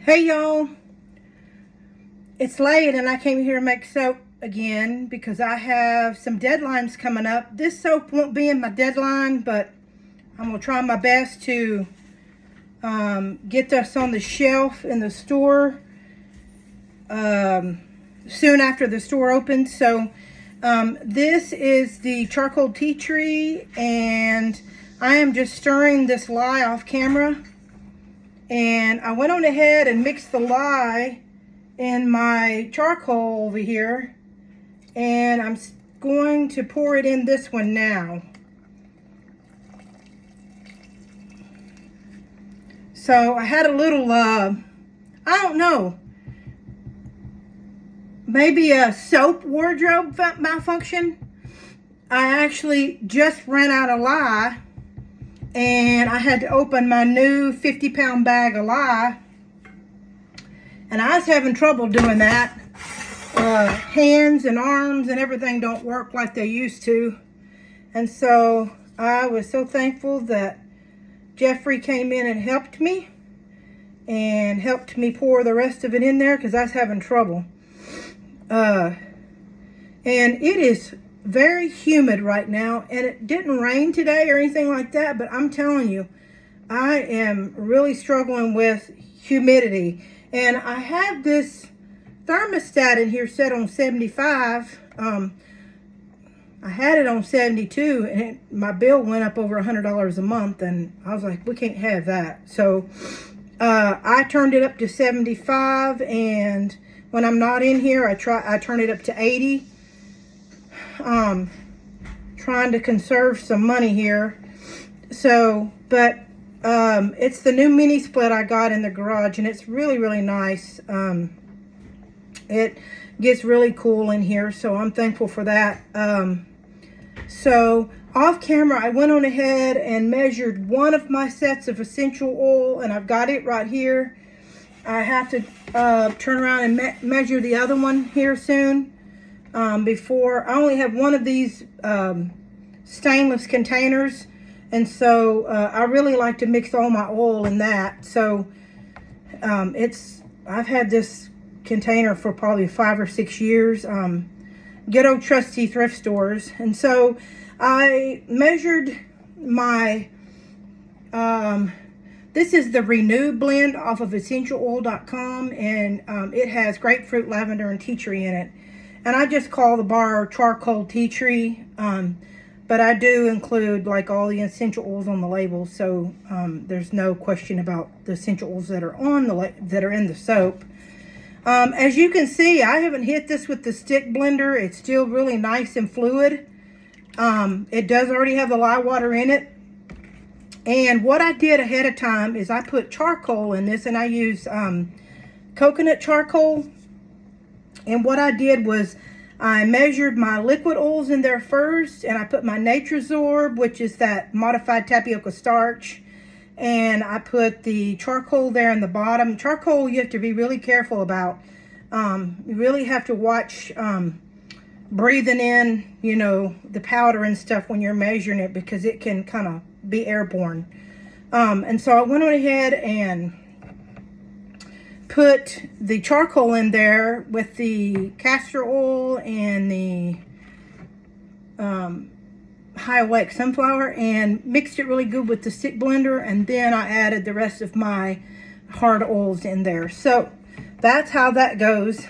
Hey y'all, it's late and I came here to make soap again because I have some deadlines coming up. This soap won't be in my deadline, but I'm going to try my best to get this on the shelf in the store soon after the store opens. So this is the charcoal tea tree, and I am just stirring this lye off camera. And I went on ahead and mixed the lye in my charcoal over here, and I'm going to pour it in this one now. So I had a little, I don't know, maybe a soap wardrobe malfunction. I actually just ran out of lye, and I had to open my new 50-pound bag of lye, and I was having trouble doing that. Hands and arms and everything don't work like they used to, and so I was so thankful that Jeffrey came in and helped me pour the rest of it in there, because I was having trouble. And it is very humid right now, and it didn't rain today or anything like that, but I'm telling you, I am really struggling with humidity. And I have this thermostat in here set on 75. I had it on 72, and my bill went up over $100 a month, and I was like, we can't have that. So I turned it up to 75, and when I'm not in here, I turn it up to 80. Trying to conserve some money here. So, but it's the new mini split I got in the garage, and it's really, really nice. It gets really cool in here, so I'm thankful for that. So off camera, I went on ahead and measured one of my sets of essential oil, and I've got it right here. I have to turn around and measure the other one here soon. Before, I only have one of these stainless containers, and so I really like to mix all my oil in that. So I've had this container for probably 5 or 6 years. Good old trusty thrift stores. And so I measured my this is the Renew blend off of essentialoil.com, and it has grapefruit, lavender, and tea tree in it. And I just call the bar charcoal tea tree, but I do include like all the essential oils on the label, so there's no question about the essential oils that are on that are in the soap. As you can see, I haven't hit this with the stick blender. It's still really nice and fluid. It does already have the lye water in it. And what I did ahead of time is I put charcoal in this, and I use coconut charcoal. And what I did was I measured my liquid oils in there first, and I put my Natrazorb, which is that modified tapioca starch, and I put the charcoal there in the bottom. Charcoal you have to be really careful about. You really have to watch breathing in, you know, the powder and stuff when you're measuring it, because it can kind of be airborne. And so I went on ahead and put the charcoal in there with the castor oil and the high oleic sunflower, and mixed it really good with the stick blender, and then I added the rest of my hard oils in there. So that's how that goes.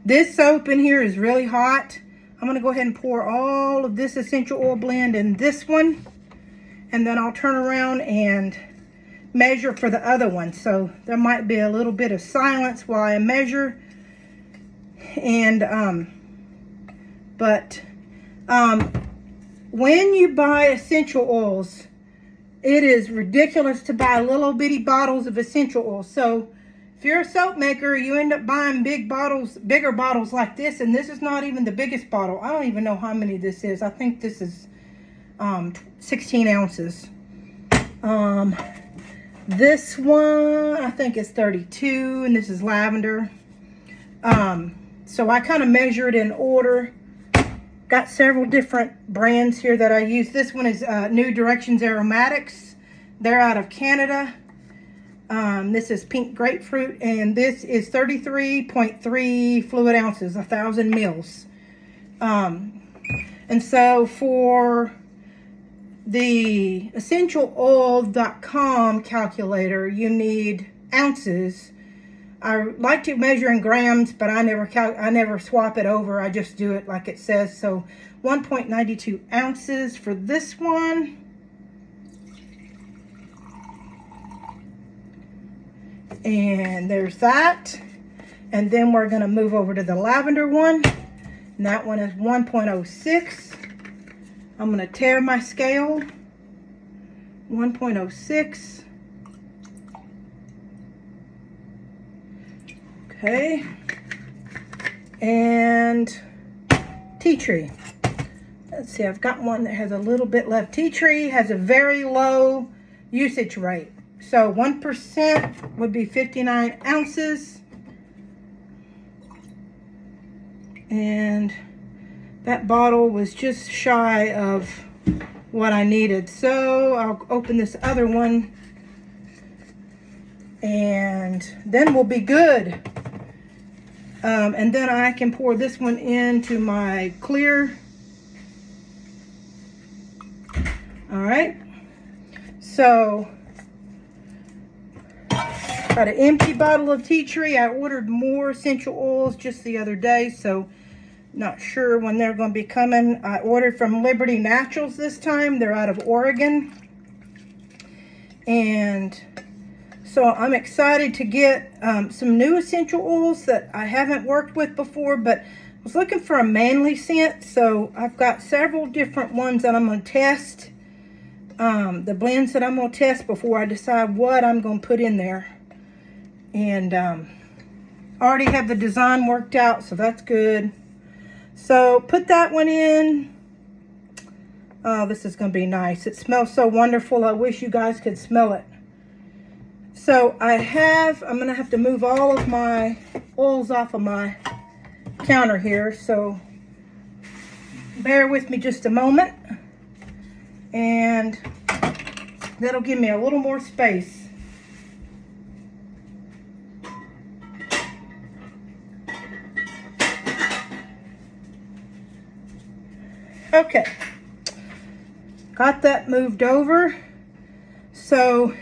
This soap in here is really hot. I'm going to go ahead and pour all of this essential oil blend in this one, and then I'll turn around and measure for the other one. So there might be a little bit of silence while I measure. And when you buy essential oils, it is ridiculous to buy little bitty bottles of essential oil. So if you're a soap maker, you end up buying big bottles, bigger bottles like this, and this is not even the biggest bottle. I don't even know how many this is. I think this is 16 ounces. This one, I think is 32, and this is lavender. So I kind of measured in order. Got several different brands here that I use. This one is New Directions Aromatics. They're out of Canada. This is pink grapefruit, and this is 33.3 fluid ounces, 1,000 mils. And so for the essentialoil.com calculator, you need ounces. I like to measure in grams, but I never swap it over. I just do it like it says. So 1.92 ounces for this one. And there's that. And then we're going to move over to the lavender one. And that one is 1.06. I'm going to tare my scale. 1.06. Okay. And tea tree. Let's see, I've got one that has a little bit left. Tea tree has a very low usage rate. So 1% would be 59 ounces. And that bottle was just shy of what I needed. So I'll open this other one and then we'll be good. And then I can pour this one into my clear. All right. So got an empty bottle of tea tree. I ordered more essential oils just the other day, so not sure when they're going to be coming. I ordered from Liberty Naturals this time. They're out of Oregon. And so I'm excited to get some new essential oils that I haven't worked with before, but I was looking for a manly scent. So I've got several different ones that I'm going to test. The blends that I'm going to test before I decide what I'm going to put in there. And I already have the design worked out, so that's good. So put that one in. Oh, this is going to be nice. It smells so wonderful. I wish you guys could smell it. So I'm going to have to move all of my oils off of my counter here. So bear with me just a moment. And that'll give me a little more space. Okay, got that moved over. So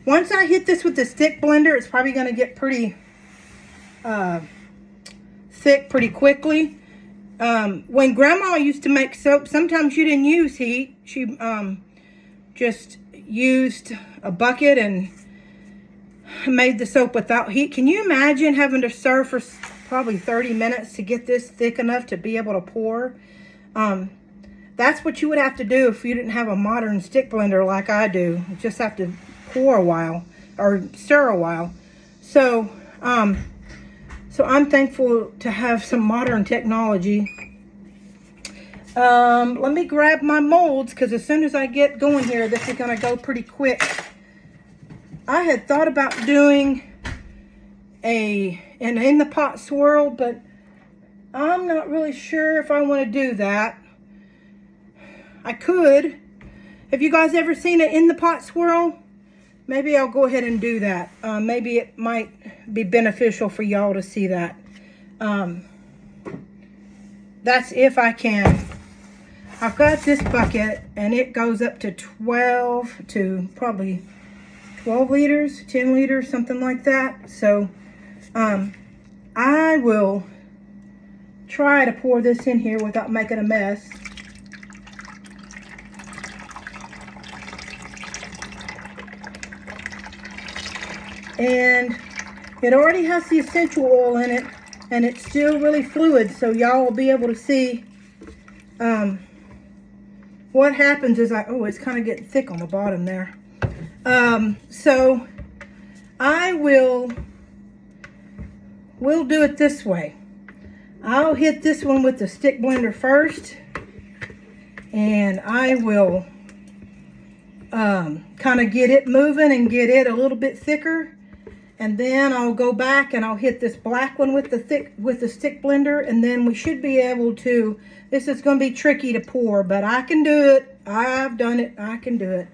once I hit this with the stick blender, it's probably going to get pretty thick pretty quickly. When Grandma used to make soap, sometimes she didn't use heat. She just used a bucket and made the soap without heat. Can you imagine having to stir for probably 30 minutes to get this thick enough to be able to pour? That's what you would have to do if you didn't have a modern stick blender like I do. You just have to pour a while or stir a while. So, so I'm thankful to have some modern technology. Let me grab my molds, because as soon as I get going here, this is going to go pretty quick. I had thought about doing an in the pot swirl, but I'm not really sure if I want to do that. I could. Have you guys ever seen an in the pot swirl? Maybe I'll go ahead and do that. Maybe it might be beneficial for y'all to see that. That's if I can. I've got this bucket and it goes up to 12 to probably 12 liters, 10 liters, something like that. So I will try to pour this in here without making a mess. And it already has the essential oil in it, and it's still really fluid, so y'all will be able to see what happens is it's kind of getting thick on the bottom there. So I will do it this way. I'll hit this one with the stick blender first, and I will kind of get it moving and get it a little bit thicker. And then I'll go back and I'll hit this black one with the stick blender, and then we should be able to. This is going to be tricky to pour, but I can do it. I've done it. I can do it.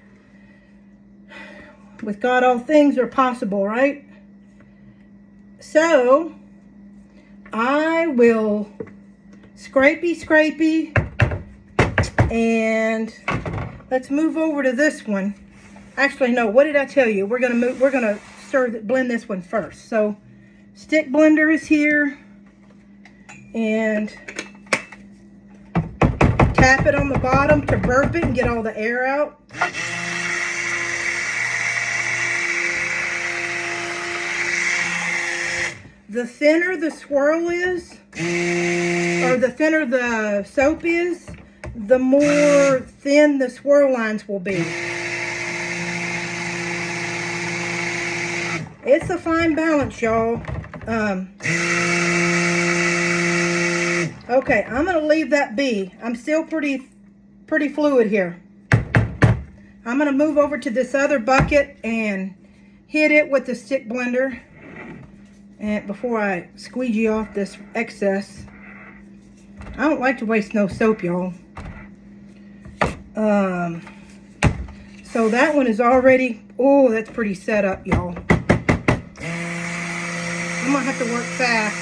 with God, all things are possible, right? So I will scrapey, and let's move over to this one. Actually, no, what did I tell you? We're gonna blend this one first. So stick blender is here, and tap it on the bottom to burp it and get all the air out. The thinner the swirl is, or the thinner the soap is, the more thin the swirl lines will be. It's a fine balance, y'all. Okay, I'm gonna leave that be. I'm still pretty fluid here. I'm gonna move over to this other bucket and hit it with the stick blender. And before I squeegee off this excess, I don't like to waste no soap, y'all. So that one is already, oh, that's pretty set up, y'all. I'm gonna have to work fast.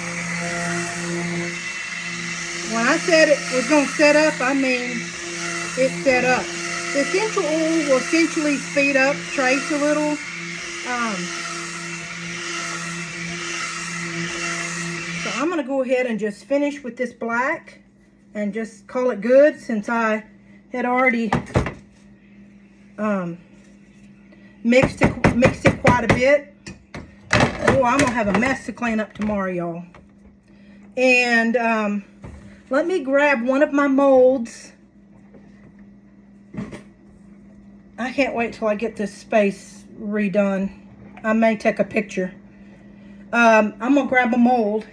When I said it was gonna set up, I mean it's set up. The essential oil will essentially speed up trace a little. So I'm gonna go ahead and just finish with this black and just call it good, since I had already mixed it quite a bit. Oh, I'm gonna have a mess to clean up tomorrow, y'all. And let me grab one of my molds. I can't wait till I get this space redone. I may take a picture. I'm gonna grab a mold.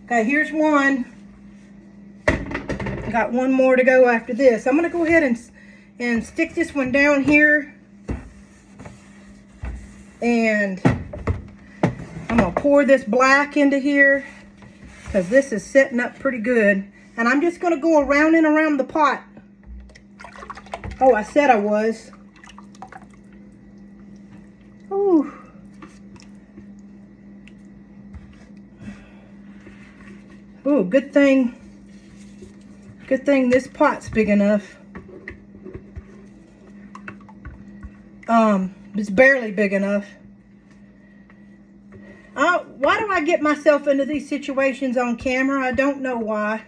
Okay, here's one. I got one more to go after this. I'm gonna go ahead and stick this one down here, and I'm gonna pour this black into here because this is setting up pretty good. And I'm just gonna go around and around the pot. Oh, I said I was. Ooh. Ooh, good thing this pot's big enough. It's barely big enough. Why do I get myself into these situations on camera? I don't know why.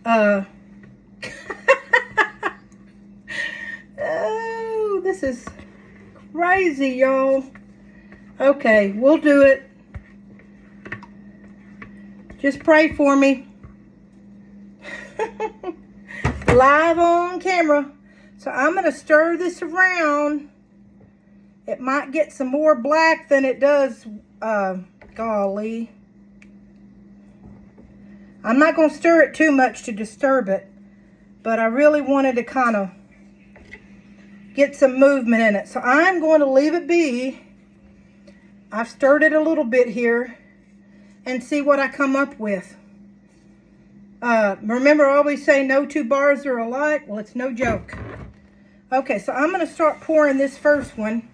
Oh, this is crazy, y'all. Okay, we'll do it. Just pray for me. Live on camera. So I'm going to stir this around. It might get some more black than it does, golly. I'm not going to stir it too much to disturb it, but I really wanted to kind of get some movement in it. So I'm going to leave it be. I've stirred it a little bit here and see what I come up with. Remember, I always say no two bars are alike. Well, it's no joke. Okay, so I'm going to start pouring this first one.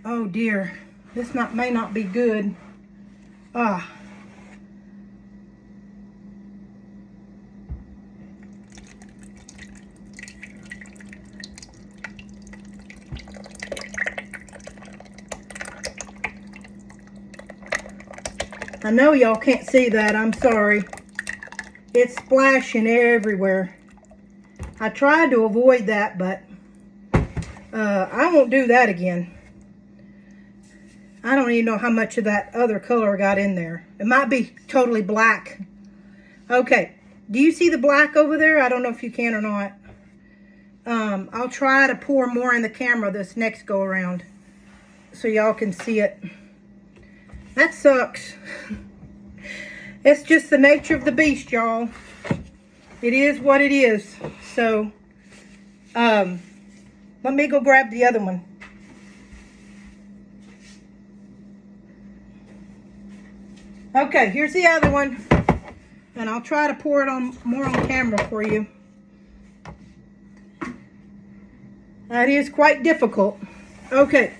Oh dear, this may not be good. I know y'all can't see that. I'm sorry. It's splashing everywhere. I tried to avoid that, but I won't do that again. I don't even know how much of that other color got in there. It might be totally black. Okay, do you see the black over there? I don't know if you can or not. I'll try to pour more in the camera this next go around so y'all can see it. That sucks. It's just the nature of the beast, y'all. It is what it is. So, let me go grab the other one. Okay, here's the other one. And I'll try to pour it on more on camera for you. That is quite difficult. Okay.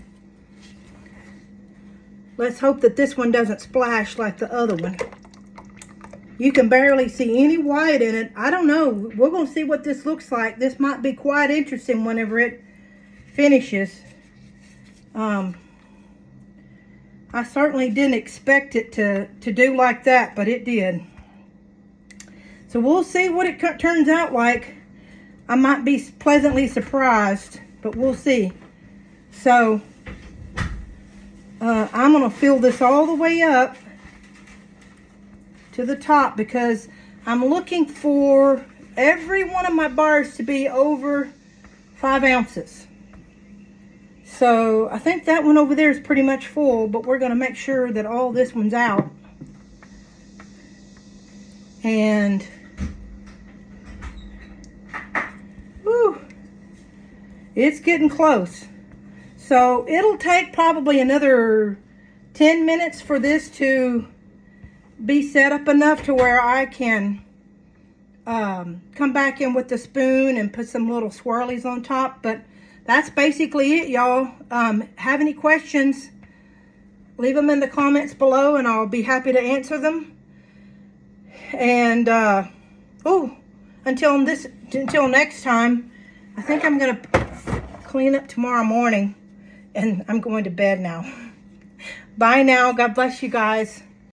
Let's hope that this one doesn't splash like the other one. You can barely see any white in it. I don't know. We're going to see what this looks like. This might be quite interesting whenever it finishes. I certainly didn't expect it to do like that, but it did. So we'll see what it turns out like. I might be pleasantly surprised, but we'll see. So I'm going to fill this all the way up to the top because I'm looking for every one of my bars to be over 5 ounces. So I think that one over there is pretty much full, but we're going to make sure that all this one's out. And whew, it's getting close. So it'll take probably another 10 minutes for this to be set up enough to where I can come back in with the spoon and put some little swirlies on top. But that's basically it, y'all. Have any questions, leave them in the comments below and I'll be happy to answer them. And until next time, I think I'm gonna clean up tomorrow morning and I'm going to bed now. Bye now. God bless you guys.